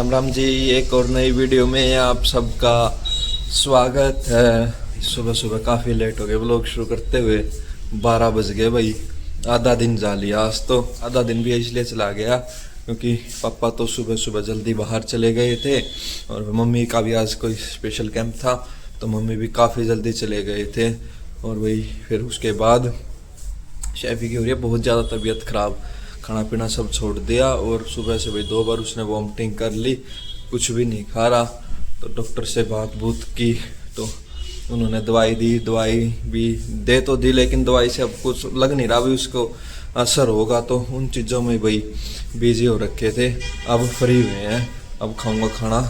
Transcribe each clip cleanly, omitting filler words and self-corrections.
राम राम जी। एक और नई वीडियो में आप सबका स्वागत है। सुबह सुबह काफ़ी लेट हो गए व्लॉग शुरू करते हुए, 12 बज गए भाई। आधा दिन जा लिया आज तो। आधा दिन भी इसलिए चला गया क्योंकि पापा तो सुबह सुबह जल्दी बाहर चले गए थे और मम्मी का भी आज कोई स्पेशल कैंप था तो मम्मी भी काफ़ी जल्दी चले गए थे। और वही फिर उसके बाद शैफी की हो रही है बहुत ज़्यादा तबीयत ख़राब, खाना पीना सब छोड़ दिया और सुबह से भाई 2 बार उसने वॉमिटिंग कर ली, कुछ भी नहीं खा रहा। तो डॉक्टर से बात बूत की तो उन्होंने दवाई दी, दवाई भी दे तो दी लेकिन दवाई से अब कुछ लग नहीं रहा भी उसको असर होगा। तो उन चीज़ों में भाई बिजी हो रखे थे, अब फ्री हुए हैं। अब खाऊंगा खाना।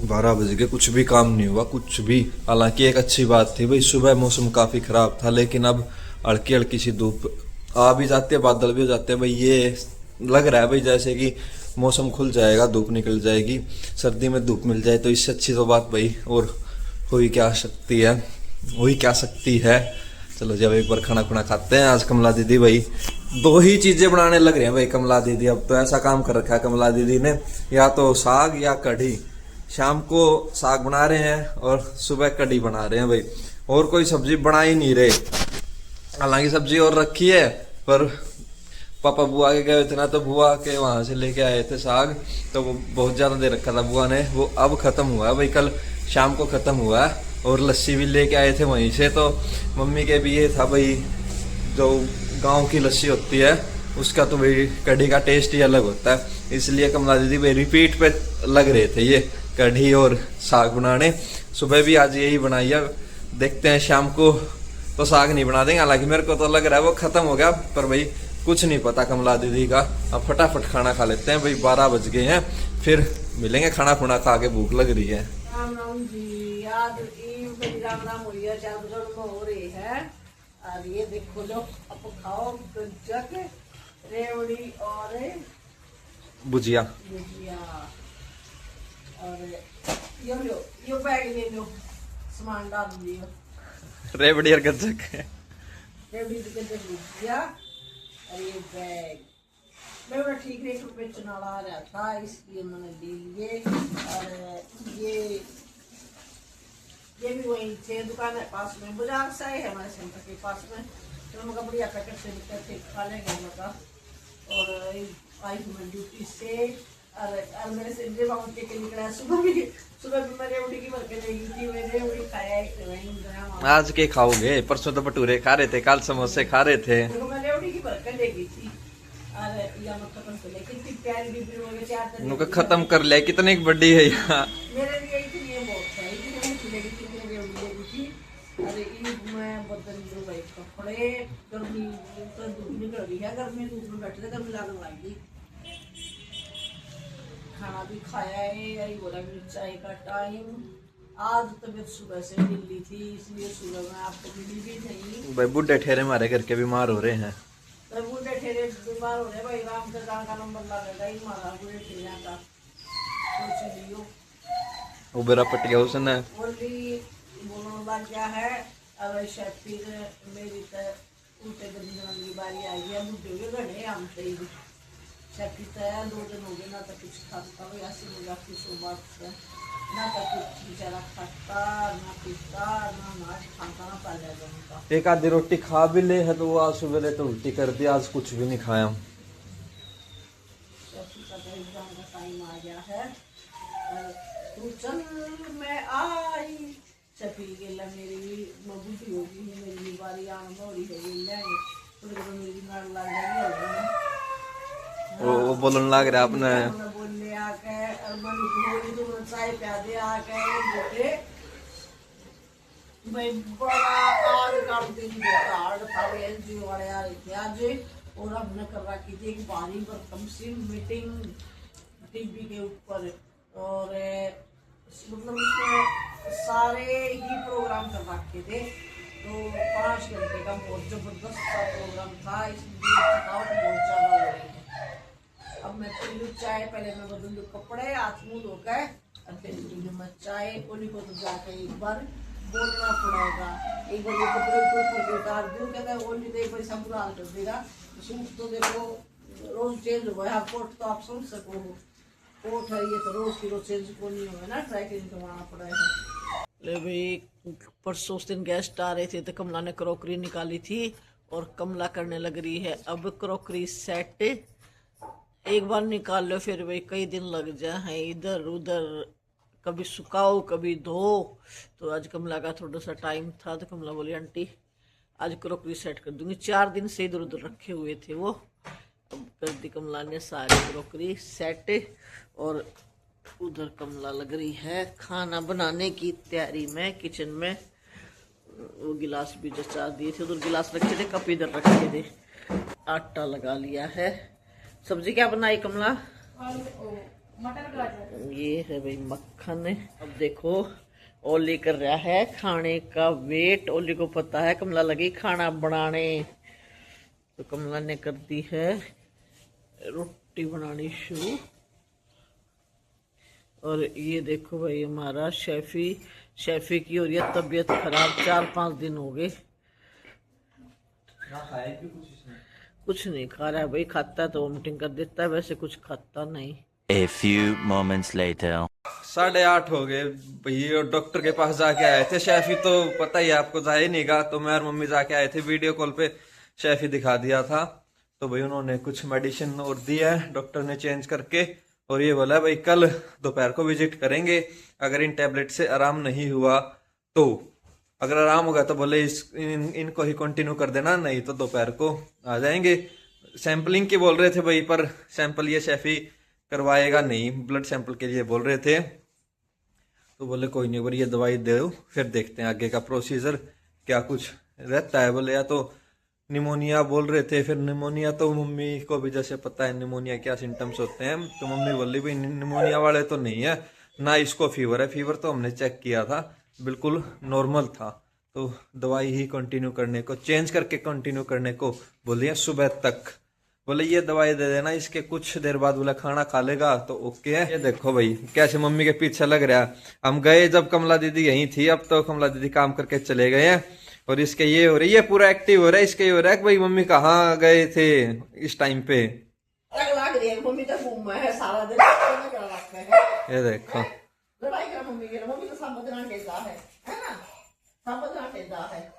12 बज गए, कुछ भी काम नहीं हुआ कुछ भी। हालांकि एक अच्छी बात थी भाई, सुबह मौसम काफ़ी ख़राब था लेकिन अब हल्की हल्की सी धूप आ भी जाती है, बादल भी हो जाते हैं भाई। ये लग रहा है भाई जैसे कि मौसम खुल जाएगा, धूप निकल जाएगी। सर्दी में धूप मिल जाए तो इससे अच्छी तो बात भाई और हो ही क्या सकती है, हो ही क्या सकती है। चलो जब एक बार खाना खुना खाते हैं। आज कमला दीदी भाई 2 ही चीज़ें बनाने लग रहे हैं भाई। कमला दीदी अब तो ऐसा काम कर रखा है कमला दीदी ने, या तो साग या कढ़ी। शाम को साग बना रहे हैं और सुबह कढ़ी बना रहे हैं भाई, और कोई सब्जी बना ही नहीं रहे। हालांकि सब्जी और रखी है पर पापा बुआ के गए थे ना, तो बुआ के वहां से लेके आए थे साग, तो वो बहुत ज़्यादा दे रखा था बुआ ने, वो अब ख़त्म हुआ है भाई, कल शाम को ख़त्म हुआ है। और लस्सी भी लेके आए थे वहीं से। तो मम्मी के भी ये था भाई, जो गांव की लस्सी होती है उसका तो भाई कढ़ी का टेस्ट ही अलग होता है, इसलिए कमला दीदी भाई रिपीट पे लग रहे थे ये कढ़ी और साग बनाने। सुबह भी आज यही बनाई है, देखते हैं शाम को तो साग नहीं बना देंगे। हालांकि मेरे को तो लग रहा है वो खत्म हो गया, पर भाई कुछ नहीं पता कमला दीदी का। अब फटाफट खाना खा लेते हैं भाई, 12 बज गए हैं, फिर मिलेंगे। खाना खुना खा के भूख लग रही है। राम राम जी, आज बड़ी राम राम हो रही है, 4 बजे हो रही है। और ये देखो लो, अब खाओ गज्जक, रेवड़ी और भुजिया और यो बैग ले लो, सामान डाल दियो। रेवड़ी और गज्जक, रेवड़ी गज्जक भुजिया और ये बैग। मैं बड़ा ठीक रेट पे बेचने वाला आ रहा था इसलिए मैंने ले लिए। और ये भी वहीं से दुकान है पास में, बाजार से है हमारे सेंटर के पास में। तो मैं बढ़िया पैकेट से लेकर थे, खा लेंगे हम लोग। और आई हूँ मैं ड्यूटी से और मेरे से के निकला। सुबह भी मैं रेवड़ी की भर के ले गई थी, मैंने रेवड़ी खाया। आज के खाओगे? परसों तो भटूरे खा रहे थे, कल समोसे खा रहे थे। मैं रेवड़ी की भर के ले गई थी और या मैं खत्म कर ले, कितनी प्यारी डिब्बी हो गई, 4 दिन उनको खत्म कर लिया। कितनी बड़ी है यहाँ मेरे लिए, इतनी बहुत है, इतनी मीठी लगी थी, इतनी रेवड़ी लगी थी। अरे ईद में बदल जो भाई कपड़े, गर्मी तो धूप निकल रही है, गर्मी धूप में बैठे थे, गर्मी लगने लगी। खाना भी खाया है, यही बोला चाय का टाइम। आज तबीयत सुबह से ढीली थी इसलिए सुबह में आपको मिली भी नहीं भाई। बुढ़े ठेरे मारे करके बीमार हो रहे हैं। तो बूढ़े ठेरे बीमार हो रहे भाई, राम से का नंबर लगेगा ही मारा बूढ़े ठेरिया का। सोच लियो उबेरा पट गया उसने, बोली बोलने लग गया है। अब शैफी मेरी तो उल्टे दिन की बारी आई है, बुढ़े हुए घड़े हम से ही शैफी तो 2 दिन हो गए ना, तो कुछ खाता हुई ऐसी मुझे खुश हो बात से ना, तो कुछ बेचारा खाता ना पीता ना नाच खाता ना पाया जाता। एक आधी रोटी खा भी ले है तो वो आज सुबह तो उल्टी कर दिया, आज कुछ भी नहीं खाया। एग्जाम का टाइम आ गया है, तू चल मैं आई। शफी के लिए मेरी बुद्धि होगी, मेरी बारी आने वाली है, मेरी नाड़ लग जाएगी। वो बोलने लग रहा अपने बोलने आके और चाय प्या दे आके बेटे भाई, बड़ा आड़ कर दिन आड़ था जी वाले आ रहे थे आज। और हमने कर रखी थी एक भारी भरकम सी मीटिंग टीवी के ऊपर, और मतलब उसमें सारे ही प्रोग्राम कर रखे थे। तो 5 घंटे का बहुत जबरदस्त सा प्रोग्राम था, इसलिए थकावट बहुत ज्यादा हो रही है। अब मैं पी लूँ चाय, पहले मैं बदल लूँ कपड़े, हाथ मुँह धोकर और फिर पी लूँ मैं चाय। ओली को तो जाके एक बार बोलना पड़ेगा, एक बार ये कपड़े ऊपर उतार दूँ, कहता है ओली तो एक बार सब बुरा हाल कर देगा। सूट तो देखो रोज चेंज हुआ है, कोट तो आप समझ सको हो, कोट है ये तो रोज की रोज चेंज को नहीं होगा ना, ट्राई क्लीन करवाना पड़ा है। ले भाई परसों उस दिन गेस्ट आ रहे थे तो कमला ने क्रॉकरी निकाली थी और कमला करने लग रही है अब क्रॉकरी सेट। एक बार निकाल लो फिर भाई कई दिन लग जाए इधर उधर, कभी सुखाओ कभी धो। तो आज कमला का थोड़ा सा टाइम था तो कमला बोली आंटी आज क्रॉकरी सेट कर दूंगी। 4 दिन से इधर उधर रखे हुए थे वो, अब कर दी कमला ने सारी क्रॉकरी सेट। और उधर कमला लग रही है खाना बनाने की तैयारी में किचन में। वो गिलास भी जचा दिए थे, उधर गिलास रखे थे, कप इधर रखे थे। आटा लगा लिया है। सब्जी क्या बनाई कमला? मटर। ये है भाई मक्खन। अब देखो ओली कर रहा है खाने का वेट। ओली को पता है कमला लगी खाना बनाने, तो कमला ने कर दी है रोटी बनानी शुरू। और ये देखो भाई हमारा शेफी की हो रही है तबीयत खराब, 4-5 दिन हो गए। कुछ नहीं खा रहा है भाई, खाता है तो वोमिटिंग कर देता है, वैसे कुछ खाता नहीं। A few moments later. 8:30 हो गए भाई और डॉक्टर के पास जाके आए थे। शेफी तो पता ही है आपको, जा ही नहीं गा, तो मैं और मम्मी जाके आए थे। वीडियो कॉल पे शेफी दिखा दिया था, तो भाई उन्होंने कुछ मेडिसिन और दिया है डॉक्टर ने चेंज करके। और ये बोला भाई कल दोपहर को विजिट करेंगे, अगर इन टैबलेट से आराम नहीं हुआ तो, अगर आराम होगा तो बोले इनको ही कंटिन्यू कर देना, नहीं तो दोपहर को आ जाएंगे। सैंपलिंग की बोल रहे थे भाई, पर सैंपल ये शेफी करवाएगा नहीं, ब्लड सैंपल के लिए बोल रहे थे। तो बोले कोई नहीं, ये दवाई दो फिर देखते हैं आगे का प्रोसीजर क्या कुछ रहता है। बोले या तो निमोनिया बोल रहे थे, फिर निमोनिया तो मम्मी को भी जैसे पता है निमोनिया क्या सिम्टम्स होते हैं, तो मम्मी बोली भाई निमोनिया वाले तो नहीं है ना, इसको फीवर है। फीवर तो हमने चेक किया था बिल्कुल नॉर्मल था, तो दवाई ही कंटिन्यू करने को, चेंज करके कंटिन्यू करने को बोलिए सुबह तक। बोले ये दवाई दे देना, इसके कुछ देर बाद बोला खाना खा लेगा तो ओके है। ये देखो भाई कैसे मम्मी के पीछे लग रहा। हम गए जब कमला दीदी यहीं थी, अब तो कमला दीदी काम करके चले गए हैं और इसके ये हो रही है, पूरा एक्टिव हो रहा है। इसके ये हो रहा है कि भाई मम्मी कहाँ गए थे इस टाइम पे। लग रही है मम्मी तो घूम है सारा दिन, है ये देखो लड़ाई कर मम्मी की, मम्मी तो समझना कैसा है ना, समझना कैसा है।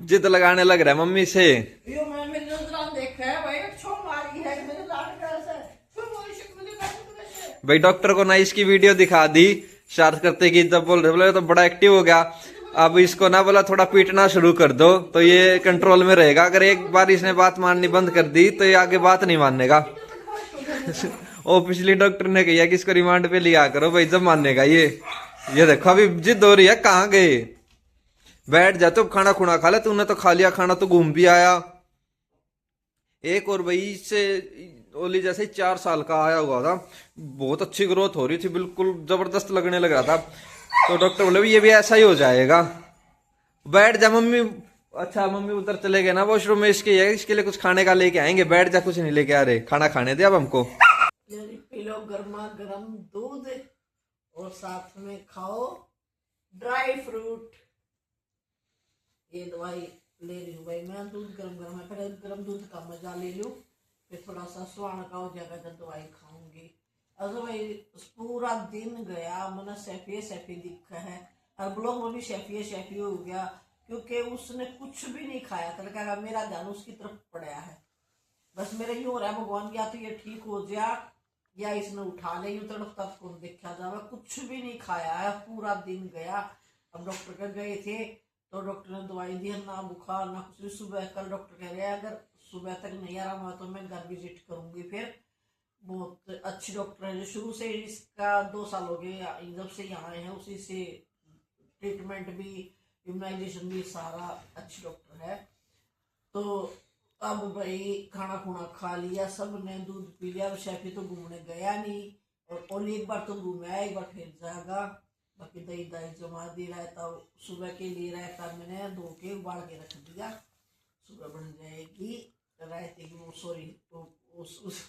जिद लगाने लग रहा है मम्मी से। यो मैं मेरी नजर देखा है भाई, छो मारी है मेरे लाड कैसे छो मारी शक मुझे कैसे। भाई डॉक्टर को ना इसकी वीडियो दिखा दी शार्ट करते की, जब बोल रहे बोले तो बड़ा एक्टिव हो गया। अब इसको ना बोला थोड़ा पीटना शुरू कर दो तो ये कंट्रोल में रहेगा। अगर एक बार इसने बात माननी बंद कर दी तो ये आगे बात नहीं मानेगा। और पिछली डॉक्टर ने कहा कि इसको रिमांड पे लिया करो भाई, जब मानेगा ये देखो अभी जिद हो रही है। कहाँ गए, बैठ जा, तो खाना खुना खा ले, तूने तो खा लिया खाना, तो घूम भी आया। एक और भाई से ओली जैसे 4 साल का आया हुआ था, बहुत अच्छी ग्रोथ हो रही थी, बिल्कुल जबरदस्त लगने लग रहा था। तो डॉक्टर बोले ये भी ऐसा ही हो जाएगा, बैठ जा मम्मी। अच्छा मम्मी उधर चले गए ना वॉशरूम में, इसके लिए कुछ खाने का लेके आएंगे, बैठ जा, कुछ नहीं लेके आ रहे, खाना खाने दे अब हमको। पी लो गर्मा गर्म दूध और साथ में खाओ ड्राई फ्रूट। ये दवाई ले रही हूँ भाई मैं, दूध गरम गरम है, पहले गरम दूध का मजा ले लूँ, फिर थोड़ा सा स्वान का हो जाएगा जब दवाई खाऊंगी। अगर भाई पूरा दिन गया मैंने सैफी दिखा है, और ब्लॉग में भी सैफी हो गया, क्योंकि उसने कुछ भी नहीं खाया। तड़का का मेरा ध्यान उसकी तरफ पड़ा है, बस मेरा यूं हो रहा है भगवान या तो ये ठीक हो जाए या इसने उठा ले, यूं तड़कता को देखा जाए। कुछ भी नहीं खाया है, पूरा दिन गया। अब डॉक्टर के गए थे तो डॉक्टर ने दवाई दी, ना बुखार ना कुछ। सुबह कल डॉक्टर कह रहे हैं अगर सुबह तक नहीं आराम हुआ तो मैं घर विजिट करूंगी। फिर बहुत अच्छी डॉक्टर है, जो शुरू से इसका 2 साल हो गए जब से यहाँ आए हैं, उसी से ट्रीटमेंट भी इम्यूनाइजेशन भी सारा अच्छी डॉक्टर है। तो अब भाई खाना खुना खा लिया सब ने, दूध पी लिया। अब शेफी तो घूमने गया नहीं, और ओली एक बार तो घूमा, एक बार फिर जाएगा। बाकी दही जमा दी रायता सुबह के लिए, रायता मैंने धो के उबाल के रख दिया, सुबह बन जाएगी रायते की। वो सॉरी उस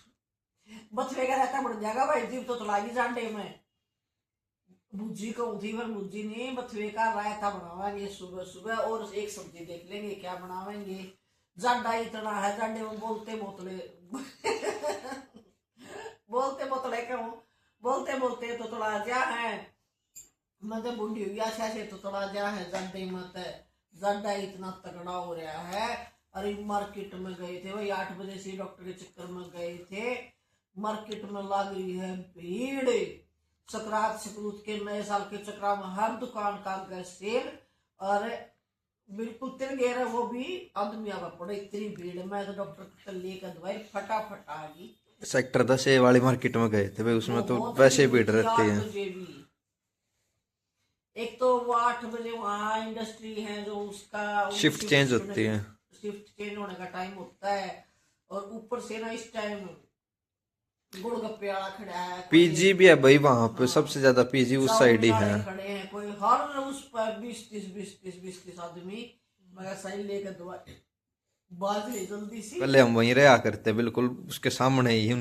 बथवे का रायता बन जाएगा भाई, जीव तो लागी जांडे में भुजी को उठी, पर भुजी नहीं, बथवे का रायता बनावाएंगे सुबह सुबह। और एक सब्जी देख लेंगे क्या बनावेंगे, जांडा इतना है, जांडे में बोलते बोतले बोलते बोतले क्यों बोलते बोलते तो थोड़ा जा है मतलब बूढ़ी हुई अच्छा से तो थोड़ा जा है जड्डे मत जड्डा इतना तगड़ा हो रहा है। अरे मार्केट में गए थे वही 8 बजे से डॉक्टर के चक्कर में गए थे। मार्केट में लग रही है भीड़। सकरात सकरूत के नए साल के चक्रा में हर दुकान का गए सेल और बिल्कुल तिल गए रहे वो भी आदमी आवा पड़े इतनी भीड़ में। तो डॉक्टर को लेकर दवाई फटाफट आ गई। सेक्टर 10 ए वाली मार्केट में गए थे भाई, उसमें तो वैसे ही भीड़ रहती है। एक तो वो 8 बजे वहाँ इंडस्ट्री है जो उसका शिफ्ट चेंज होती है, शिफ्ट चेंज होने का टाइम होता है। और ऊपर से ना इस टाइम गुड़गप्पे वाला खड़ा है, पीजी भी है भाई वहां पे। सबसे ज्यादा पीजी उस साइड ही है। खड़े हैं कोई हर उस पर 20-30 आदमी मगर सही लेकर दवाई बाज ले जल्दी सी। पहले हम वहीं रहा करते बिल्कुल उसके सामने ही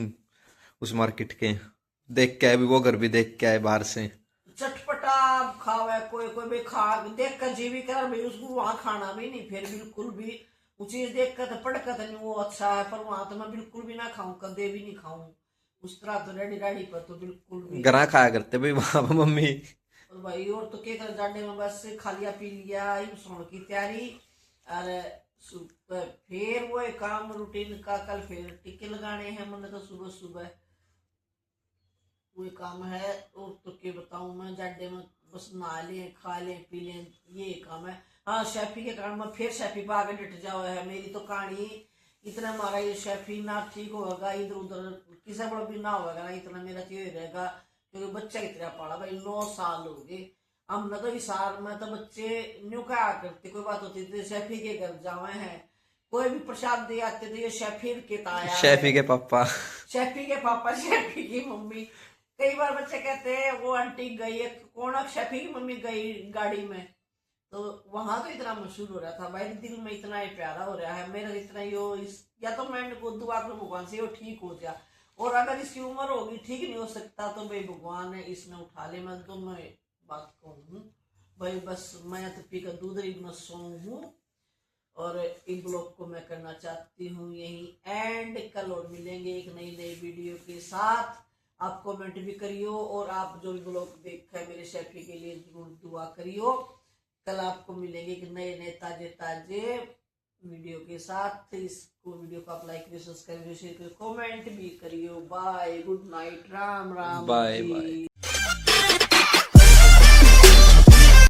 उस मार्केट के। देख के आए भी, वो घर भी देख के आए बाहर से। चटपटा खावे कोई कोई भी खा देख कर जी भी कर भाई उसको वहाँ खाना भी नहीं फिर बिल्कुल भी वो चीज देख कर तो पढ़कर नहीं वो अच्छा है पर वहां तो मैं बिल्कुल भी ना खाऊं कदे भी नहीं खाऊं उस तरह तो रेडी रेडी पर तो बिल्कुल भी गरा खाया करते भाई वहां पे मम्मी। और भाई और तो क्या कर जाने में बस खा लिया पी लिया सोने की तैयारी। और फिर वो एक काम रूटीन का कल फिर टिक्के लगाने हैं मैंने तो सुबह सुबह वही काम है। और तो क्या बताऊं मैं जाडे में बस नहा लें खा लें पी लें ये काम है। हाँ शेफी के कारण मैं फिर शेफी पे आगे डट जाओ है मेरी तो कहानी इतना हमारा ये शेफी ना ठीक होगा इधर उधर किसी बड़ा भी ना होगा ना इतना मेरा चाहिए रहेगा क्योंकि बच्चा इतना पड़ा भाई 9 साल हो गए। हम न तो इस साल में तो बच्चे न्यू क्या करते कोई बात होती थी शेफी के घर जावे हैं कोई भी प्रसाद दे आते थे ये शेफी के ताया शेफी के पापा शेफी के पापा शेफी की मम्मी। कई बार बच्चे कहते हैं वो आंटी गई है कौन शेफी की मम्मी गई गाड़ी में तो वहां तो इतना मशहूर हो रहा था भाई दिल में इतना ही प्यारा हो रहा है मेरा इतना यो इस या तो मैं को दुआ करूं भगवान से वो ठीक हो जाए। और अगर इसकी उम्र होगी ठीक नहीं हो सकता तो भाई भगवान ने इसने उठा ले। मैं तो मैं बात कहूँ भाई बस मैं तो पी कर दूध में सो हूँ। और इन ब्लॉग को मैं करना चाहती हूँ यही एंड कल और मिलेंगे एक नई वीडियो के साथ। आप कमेंट भी करियो और आप जो भी ब्लॉग देखा है मेरे शेफी के लिए जरूर दुआ करियो। कल आपको मिलेंगे एक नए ताजे वीडियो के साथ। इसको वीडियो को आप लाइक भी सब्सक्राइब भी शेयर करियो कमेंट भी करियो। Bye good night Ram Ram bye bye.